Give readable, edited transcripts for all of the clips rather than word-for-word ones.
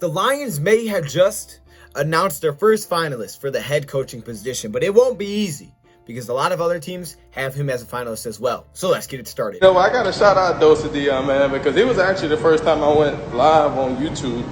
The Lions may have just announced their first finalist for the head coaching position, but it won't be easy because a lot of other teams have him as a finalist as well. So let's get it started. I got to shout out DoseOfDion, man, because it was actually the first time I went live on YouTube.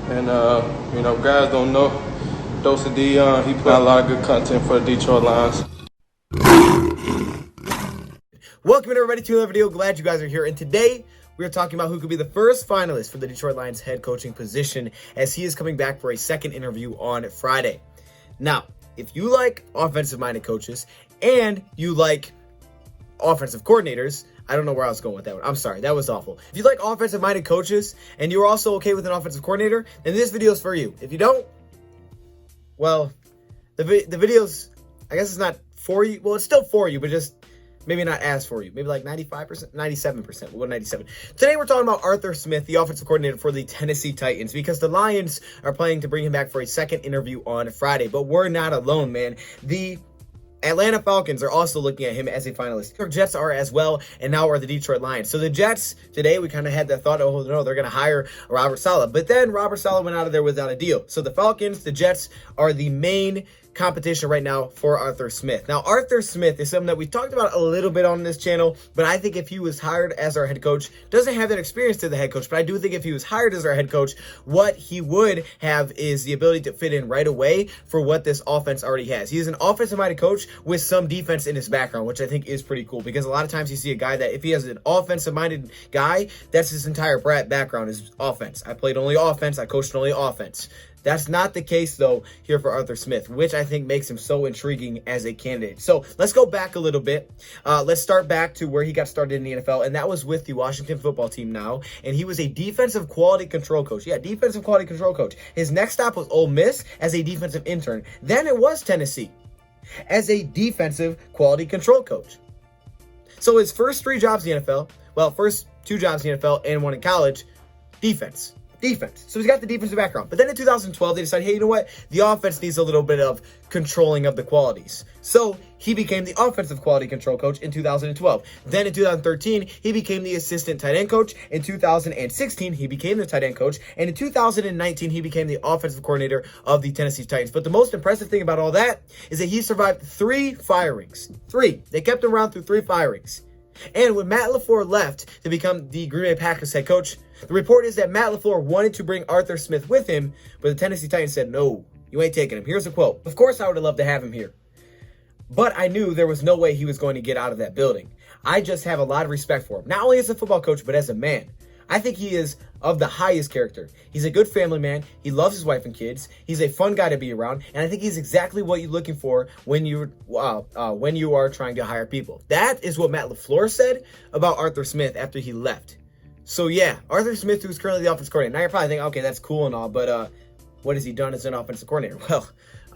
And, guys don't know, DoseOfDion, he put out a lot of good content for the Detroit Lions. Welcome everybody to another video. Glad you guys are here. And today we are talking about who could be the first finalist for the Detroit Lions head coaching position, as he is coming back for a second interview on Friday. Now, if you like offensive-minded coaches and you like offensive coordinators, I don't know where I was going with that one. I'm sorry, that was awful. If you like offensive-minded coaches and you're also okay with an offensive coordinator, then this video is for you. If you don't, well, the video's, I guess it's not for you. Well, it's still for you, but just maybe not as for you. Maybe like 95%, 97%. We'll go 97. Today we're talking about Arthur Smith, the offensive coordinator for the Tennessee Titans, because the Lions are planning to bring him back for a second interview on Friday. But we're not alone, man. The Atlanta Falcons are also looking at him as a finalist. The Jets are as well, and now are the Detroit Lions. So the Jets, today we kind of had that thought, oh no, they're going to hire Robert Saleh. But then Robert Saleh went out of there without a deal. So the Falcons, the Jets are the main competition right now for Arthur Smith. Now, Arthur Smith is something that we talked about a little bit on this channel, but I think if he was hired as our head coach, doesn't have that experience to the head coach, but I do think if he was hired as our head coach, what he would have is the ability to fit in right away for what this offense already has. He is an offensive-minded coach with some defense in his background, which I think is pretty cool, because a lot of times you see a guy that if he has an offensive-minded guy, that's his entire background is offense. I played only offense. I coached only offense. That's not the case, though, here for Arthur Smith, which I think makes him so intriguing as a candidate. So let's go back a little bit. Let's start back to where he got started in the NFL, and that was with the Washington football team now. And he was a defensive quality control coach. Yeah, defensive quality control coach. His next stop was Ole Miss as a defensive intern. Then it was Tennessee as a defensive quality control coach. So his first three jobs in the NFL, well, first two jobs in the NFL and one in college, defense. So he's got the defensive background. But then in 2012, they decided, hey, you know what? The offense needs a little bit of controlling of the qualities. So he became the offensive quality control coach in 2012. Then in 2013, he became the assistant tight end coach. In 2016, he became the tight end coach. And in 2019, he became the offensive coordinator of the Tennessee Titans. But the most impressive thing about all that is that he survived 3 firings. 3. They kept him around through 3 firings. And when Matt LaFleur left to become the Green Bay Packers head coach, the report is that Matt LaFleur wanted to bring Arthur Smith with him, but the Tennessee Titans said, no, you ain't taking him. Here's a quote. Of course, I would have loved to have him here, but I knew there was no way he was going to get out of that building. I just have a lot of respect for him, not only as a football coach, but as a man. I think he is of the highest character. He's a good family man. He loves his wife and kids. He's a fun guy to be around, and I think he's exactly what you're looking for when you are trying to hire people. That is what Matt LaFleur said about Arthur Smith after he left. So yeah, Arthur Smith, who's currently the offensive coordinator. Now you're probably thinking, okay, that's cool and all, but what has he done as an offensive coordinator? Well,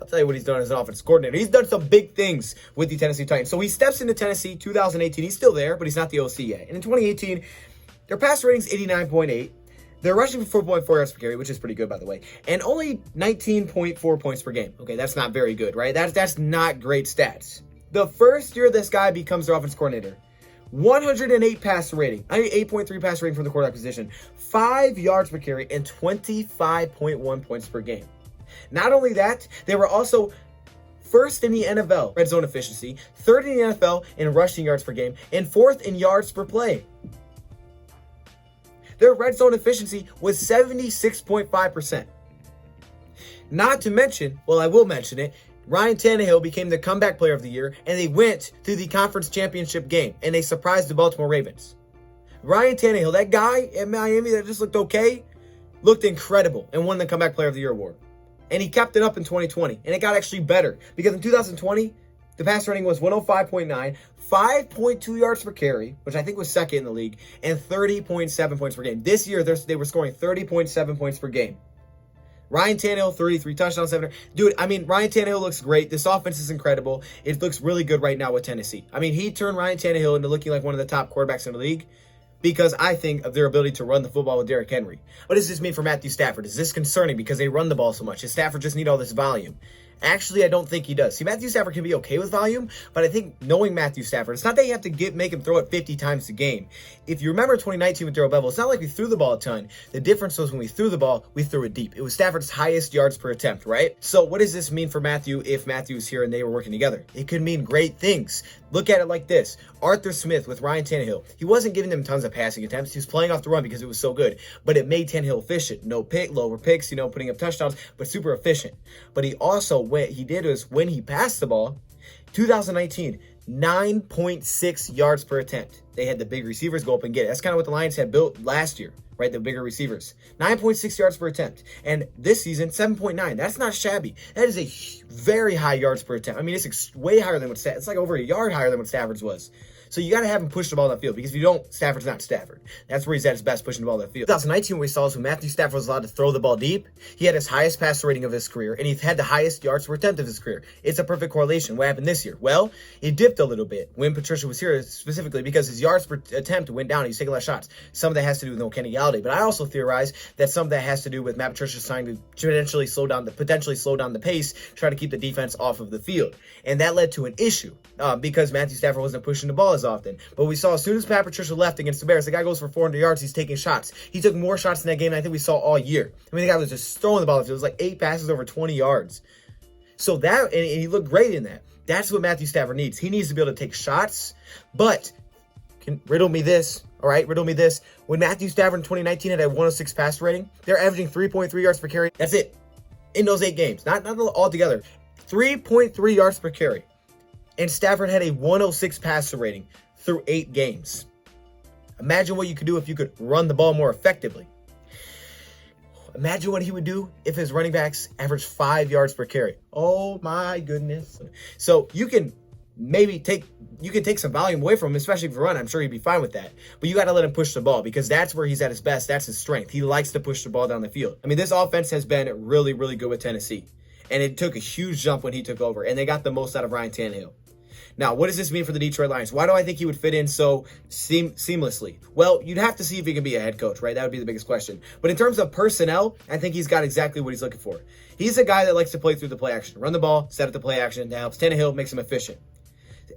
I'll tell you what he's done as an offensive coordinator. He's done some big things with the Tennessee Titans. So he steps into Tennessee 2018. He's still there, but he's not the OC yet. And in 2018, their pass rating's 89.8. They're rushing for 4.4 yards per carry, which is pretty good, by the way, and only 19.4 points per game. Okay, that's not very good, right? That's not great stats. The first year this guy becomes their offensive coordinator, 108 pass rating, 8.3 pass rating from the quarterback position, 5 yards per carry, and 25.1 points per game. Not only that, they were also first in the NFL red zone efficiency, third in the NFL in rushing yards per game, and fourth in yards per play. Their red zone efficiency was 76.5%. Not to mention, well, I will mention it, Ryan Tannehill became the comeback player of the year, and they went to the conference championship game, and they surprised the Baltimore Ravens. Ryan Tannehill, that guy at Miami that just looked okay, looked incredible and won the comeback player of the year award. And he kept it up in 2020, and it got actually better, because in 2020, the pass rating was 105.9, 5.2 yards per carry, which I think was second in the league, and 30.7 points per game. This year, they were scoring 30.7 points per game. Ryan Tannehill, 33 touchdowns, 7. Dude, I mean, Ryan Tannehill looks great. This offense is incredible. It looks really good right now with Tennessee. I mean, he turned Ryan Tannehill into looking like one of the top quarterbacks in the league because I think of their ability to run the football with Derrick Henry. What does this mean for Matthew Stafford? Is this concerning because they run the ball so much? Does Stafford just need all this volume? Actually, I don't think he does. See, Matthew Stafford can be okay with volume, but I think knowing Matthew Stafford, it's not that you have to make him throw it 50 times a game. If you remember 2019 with Darrell Bevel, it's not like we threw the ball a ton. The difference was when we threw the ball, we threw it deep. It was Stafford's highest yards per attempt, right? So what does this mean for Matthew if Matthew was here and they were working together? It could mean great things. Look at it like this. Arthur Smith with Ryan Tannehill. He wasn't giving them tons of passing attempts. He was playing off the run because it was so good. But it made Tannehill efficient. No pick, lower picks, putting up touchdowns, but super efficient. But he also, what he did was when he passed the ball, 2019, 9.6 yards per attempt. They had the big receivers go up and get it. That's kind of what the Lions had built last year, right? The bigger receivers. 9.6 yards per attempt. And this season, 7.9. That's not shabby. That is a very high yards per attempt. I mean, it's way higher than what Stafford. It's like over a yard higher than what Stafford's was. So you got to have him push the ball down the field, because if you don't, Stafford's not Stafford. That's where he's at his best, pushing the ball down the field. 2019, we saw is when Matthew Stafford was allowed to throw the ball deep. He had his highest passer rating of his career, and he had the highest yards per attempt of his career. It's a perfect correlation. What happened this year? Well, it dipped a little bit when Patricia was here, specifically because his yards per attempt went down. He was taking less shots. Some of that has to do with no Kenny Galladay, but I also theorize that some of that has to do with Matt Patricia trying to potentially slow down the pace, try to keep the defense off of the field, and that led to an issue because Matthew Stafford wasn't pushing the ball as often. But we saw as soon as Matt Patricia left against the Bears, the guy goes for 400 yards. He's taking shots. He took more shots in that game than I think we saw all year. I mean, the guy was just throwing the ball. It was like 8 passes over 20 yards. So that, and he looked great in that. That's what Matthew Stafford needs. He needs to be able to take shots, but riddle me this. All right, riddle me this. When Matthew Stafford in 2019 had a 106 passer rating, they're averaging 3.3 yards per carry. That's it. In those 8 games. Not all together. 3.3 yards per carry. And Stafford had a 106 passer rating through 8 games. Imagine what you could do if you could run the ball more effectively. Imagine what he would do if his running backs averaged 5 yards per carry. Oh my goodness. So you can maybe take some volume away from him, especially if you run. I'm sure he'd be fine with that. But you got to let him push the ball, because that's where he's at his best. That's his strength. He likes to push the ball down the field. I mean, this offense has been really, really good with Tennessee. And it took a huge jump when he took over. And they got the most out of Ryan Tannehill. Now, what does this mean for the Detroit Lions? Why do I think he would fit in so seamlessly? Well, you'd have to see if he can be a head coach, right? That would be the biggest question. But in terms of personnel, I think he's got exactly what he's looking for. He's a guy that likes to play through the play action. Run the ball, set up the play action. That helps Tannehill, makes him efficient.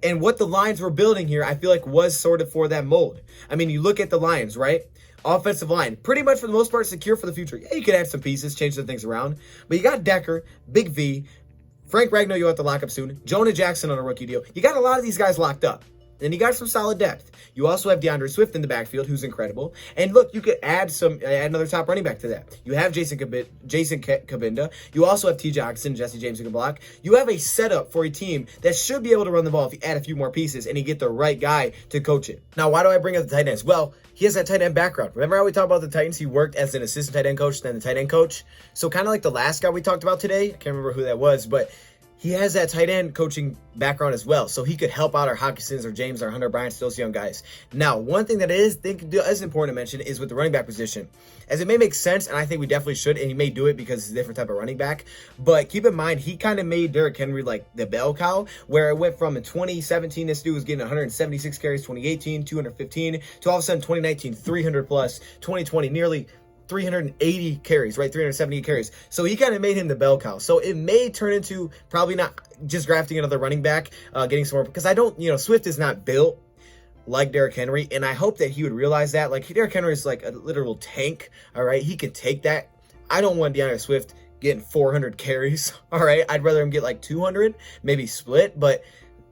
And what the Lions were building here, I feel like was sort of for that mold. I mean, you look at the Lions, right? Offensive line, pretty much for the most part, secure for the future. Yeah, you could add some pieces, change some things around. But you got Decker, Big V, Frank Ragnow, you'll have to lock up soon. Jonah Jackson on a rookie deal. You got a lot of these guys locked up. And you got some solid depth. You also have DeAndre Swift in the backfield, who's incredible. And look, you could add another top running back to that. You have Jason Kabinda. You also have T. Jackson, Jesse James, who can block. You have a setup for a team that should be able to run the ball if you add a few more pieces and you get the right guy to coach it. Now, why do I bring up the tight ends? Well, he has that tight end background. Remember how we talked about the Titans? He worked as an assistant tight end coach, then the tight end coach. So kind of like the last guy we talked about today. I can't remember who that was, but he has that tight end coaching background as well. So he could help out our Hawkinsons or James or Hunter Bryant, those young guys. Now, one thing that is important to mention is with the running back position. As it may make sense, and I think we definitely should, and he may do it because he's a different type of running back. But keep in mind, he kind of made Derrick Henry like the bell cow, where it went from in 2017, this dude was getting 176 carries, 2018, 215, to all of a sudden 2019, 300 plus, 2020, nearly 380 carries, right? 370 carries. So he kind of made him the bell cow. So it may turn into probably not just drafting another running back, getting some more, because I don't, Swift is not built like Derrick Henry, and I hope that he would realize that. Like, Derrick Henry is like a literal tank, all right? He can take that. I don't want DeAndre Swift getting 400 carries, all right? I'd rather him get like 200, maybe split, but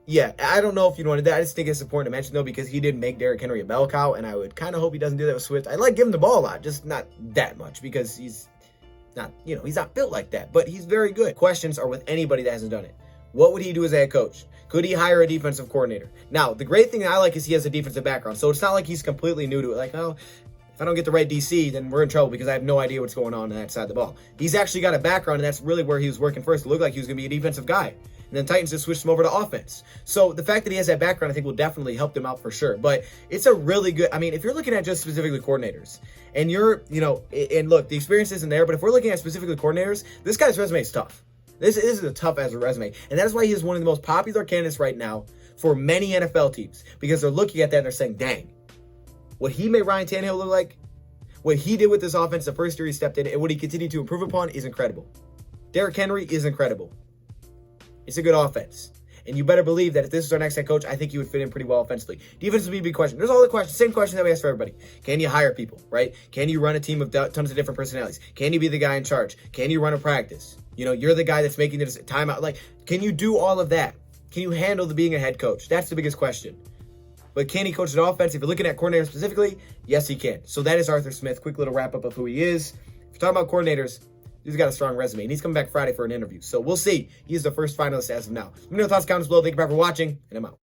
yeah, I don't know if you wanted that. I just think it's important to mention, though, because he did make Derrick Henry a bell cow, and I would kind of hope he doesn't do that with Swift. I like giving the ball a lot, just not that much, because he's not, he's not built like that, but he's very good. Questions are with anybody that hasn't done it. What would he do as a head coach? Could he hire a defensive coordinator? Now, the great thing I like is he has a defensive background, so it's not like he's completely new to it. Like, oh, if I don't get the right DC, then we're in trouble because I have no idea what's going on that side of the ball. He's actually got a background, and that's really where he was working first. It looked like he was going to be a defensive guy. And then Titans just switched him over to offense. So the fact that he has that background, I think, will definitely help them out for sure. But it's a really good, I mean, if you're looking at just specifically coordinators, and you're, and look, the experience isn't there, but if we're looking at specifically coordinators, this guy's resume is tough. This is a tough as a resume. And that's why he is one of the most popular candidates right now for many NFL teams, because they're looking at that and they're saying, dang, what he made Ryan Tannehill look like, what he did with this offense the first year he stepped in, and what he continued to improve upon is incredible. Derrick Henry is incredible. It's a good offense. And you better believe that if this is our next head coach, I think he would fit in pretty well offensively. Defense would be a big question. There's all the questions, same questions that we ask for everybody. Can you hire people, right? Can you run a team of tons of different personalities? Can you be the guy in charge? Can you run a practice? You know, you're the guy that's making the timeout. Like, can you do all of that? Can you handle being a head coach? That's the biggest question. But can he coach an offense? If you're looking at coordinator specifically, yes, he can. So that is Arthur Smith. Quick little wrap up of who he is. If you're talking about coordinators, he's got a strong resume, and he's coming back Friday for an interview. So we'll see. He's the first finalist as of now. Let me know your thoughts, comments below. Thank you for watching, and I'm out.